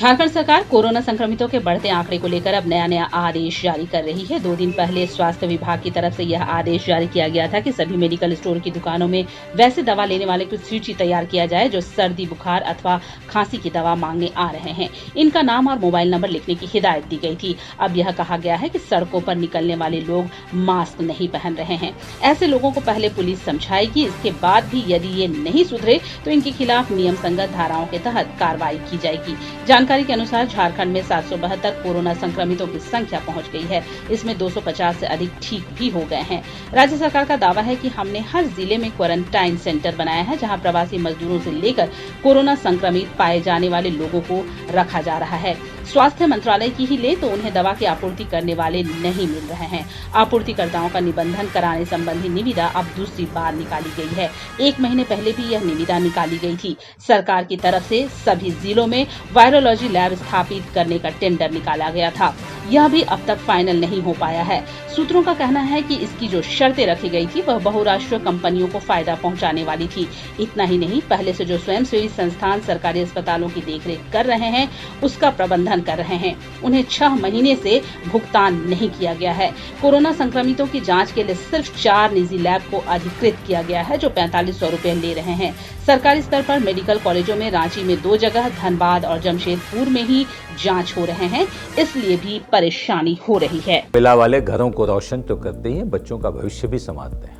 झारखंड सरकार कोरोना संक्रमितों के बढ़ते आंकड़े को लेकर अब नया आदेश जारी कर रही है। 2 दिन पहले स्वास्थ्य विभाग की तरफ से यह आदेश जारी किया गया था कि सभी मेडिकल स्टोर की दुकानों में वैसे दवा लेने वाले की सूची तैयार किया जाए जो सर्दी, बुखार अथवा खांसी की दवा मांगने आ रहे हैं। इनका नाम और मोबाइल नंबर लिखने की हिदायत दी गई थी। अब यह कहा गया है कि सड़कों पर निकलने वाले लोग मास्क नहीं पहन रहे हैं। ऐसे लोगों को पहले पुलिस समझाएगी। इसके बाद भी यदि ये नहीं सुधरे तो इनके खिलाफ नियम संगत धाराओं के तहत कार्रवाई की जाएगी। जानकारी के अनुसार झारखंड में 772 कोरोना संक्रमितों की संख्या पहुंच गई है। इसमें 250 से अधिक ठीक भी हो गए हैं। राज्य सरकार का दावा है कि हमने हर जिले में क्वारंटाइन सेंटर बनाया है जहां प्रवासी मजदूरों से लेकर कोरोना संक्रमित पाए जाने वाले लोगों को रखा जा रहा है। स्वास्थ्य मंत्रालय की ही ले तो उन्हें दवा की आपूर्ति करने वाले नहीं मिल रहे हैं। आपूर्तिकर्ताओं का निबंधन कराने संबंधी निविदा अब दूसरी बार निकाली गई है। 1 महीने पहले भी यह निविदा निकाली गई थी। सरकार की तरफ से सभी जिलों में वायरोलॉजी लैब स्थापित करने का टेंडर निकाला गया था। यह भी अब तक फाइनल नहीं हो पाया है। सूत्रों का कहना है कि इसकी जो शर्तें रखी गई थी वह बहुराष्ट्रीय कंपनियों को फायदा पहुंचाने वाली थी। इतना ही नहीं, पहले से जो स्वयंसेवी संस्थान सरकारी अस्पतालों की देखरेख कर रहे हैं उसका प्रबंधन कर रहे हैं, उन्हें 6 महीने से भुगतान नहीं किया गया है। कोरोना संक्रमितों की जांच के लिए सिर्फ 4 निजी लैब को अधिकृत किया गया है जो 4500 रुपए ले रहे हैं। सरकारी स्तर पर मेडिकल कॉलेजों में रांची में 2 जगह, धनबाद और जमशेदपुर में ही जांच हो रहे हैं, इसलिए भी परेशानी हो रही है। मिला वाले घरों को रोशन तो करते ही हैं, बच्चों का भविष्य भी संवारते हैं।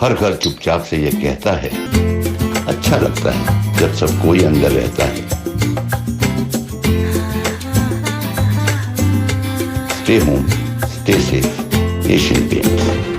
हर घर चुपचाप से ये कहता है, अच्छा लगता है जब सब कोई अंदर रहता है। Stay home, stay safe, Asian paints.